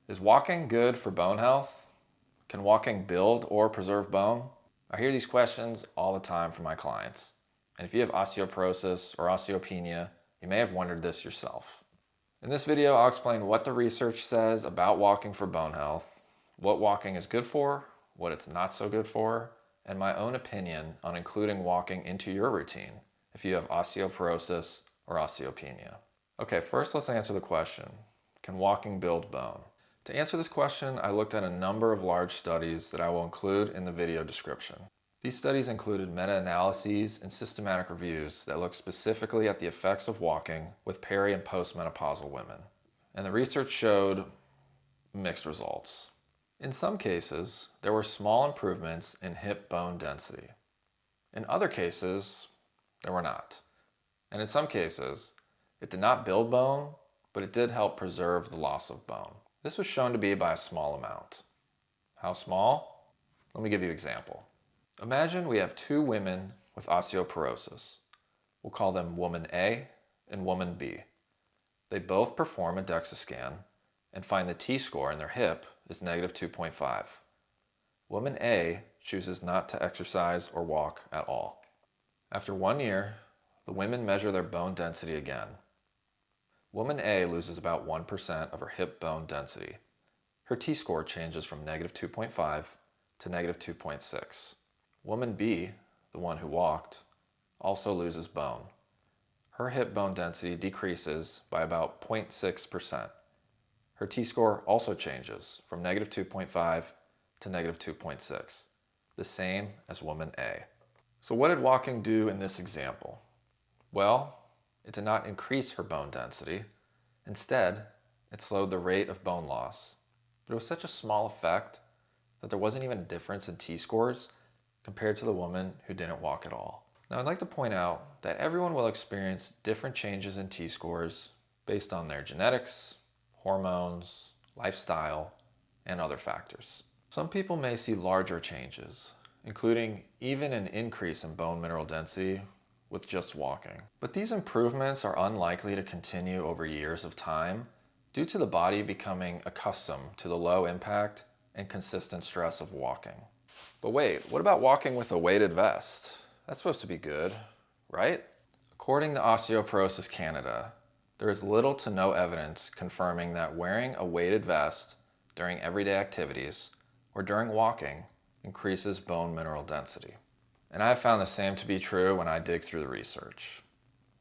Is walking good for bone health? Can walking build or preserve bone? I hear these questions all the time from my clients. And if you have osteoporosis or osteopenia, you may have wondered this yourself. In this video, I'll explain what the research says about walking for bone health, what walking is good for, what it's not so good for, and my own opinion on including walking into your routine if you have osteoporosis or osteopenia. Okay, first let's answer the question, can walking build bone? To answer this question, I looked at a number of large studies that I will include in the video description. These studies included meta-analyses and systematic reviews that looked specifically at the effects of walking with peri- and postmenopausal women. And the research showed mixed results. In some cases, there were small improvements in hip bone density. In other cases, there were not. And in some cases, it did not build bone, but it did help preserve the loss of bone. This was shown to be by a small amount. How small? Let me give you an example. Imagine we have two women with osteoporosis. We'll call them woman A and woman B. They both perform a DEXA scan and find the T-score in their hip is negative 2.5. Woman A chooses not to exercise or walk at all. After 1 year, the women measure their bone density again. Woman A loses about 1% of her hip bone density. Her T-score changes from negative 2.5 to negative 2.6. Woman B, the one who walked, also loses bone. Her hip bone density decreases by about 0.6%. Her T-score also changes from negative 2.5 to negative 2.6, the same as woman A. So what did walking do in this example? Well, it did not increase her bone density. Instead, it slowed the rate of bone loss. But it was such a small effect that there wasn't even a difference in T-scores compared to the woman who didn't walk at all. Now, I'd like to point out that everyone will experience different changes in T-scores based on their genetics, hormones, lifestyle, and other factors. Some people may see larger changes, including even an increase in bone mineral density with just walking. But these improvements are unlikely to continue over years of time due to the body becoming accustomed to the low impact and consistent stress of walking. But wait, what about walking with a weighted vest? That's supposed to be good, right? According to Osteoporosis Canada, there is little to no evidence confirming that wearing a weighted vest during everyday activities or during walking increases bone mineral density. And I have found the same to be true when I dig through the research.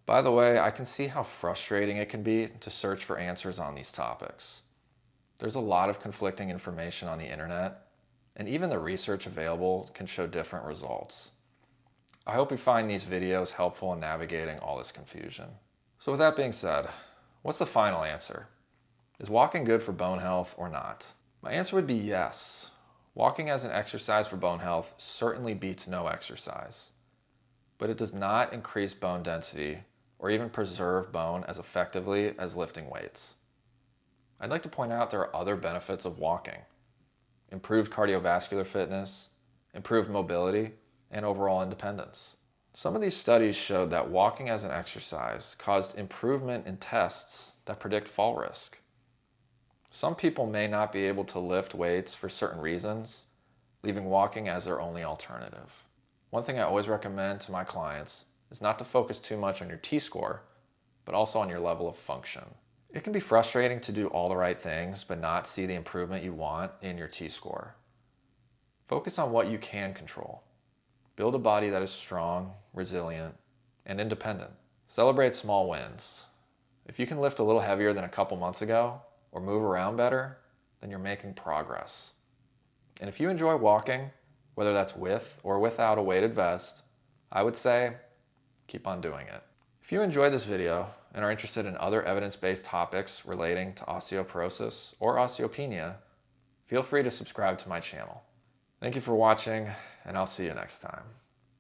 By the way, I can see how frustrating it can be to search for answers on these topics. There's a lot of conflicting information on the internet, and even the research available can show different results. I hope you find these videos helpful in navigating all this confusion. So with that being said, what's the final answer? Is walking good for bone health or not? My answer would be yes. Walking as an exercise for bone health certainly beats no exercise, but it does not increase bone density or even preserve bone as effectively as lifting weights. I'd like to point out there are other benefits of walking: improved cardiovascular fitness, improved mobility, and overall independence. Some of these studies showed that walking as an exercise caused improvement in tests that predict fall risk. Some people may not be able to lift weights for certain reasons, leaving walking as their only alternative. One thing I always recommend to my clients is not to focus too much on your T-score, but also on your level of function. It can be frustrating to do all the right things, but not see the improvement you want in your T-score. Focus on what you can control. Build a body that is strong, resilient, and independent. Celebrate small wins. If you can lift a little heavier than a couple months ago, or move around better, then you're making progress. And if you enjoy walking, whether that's with or without a weighted vest, I would say keep on doing it. If you enjoyed this video and are interested in other evidence-based topics relating to osteoporosis or osteopenia, feel free to subscribe to my channel. Thank you for watching, and I'll see you next time.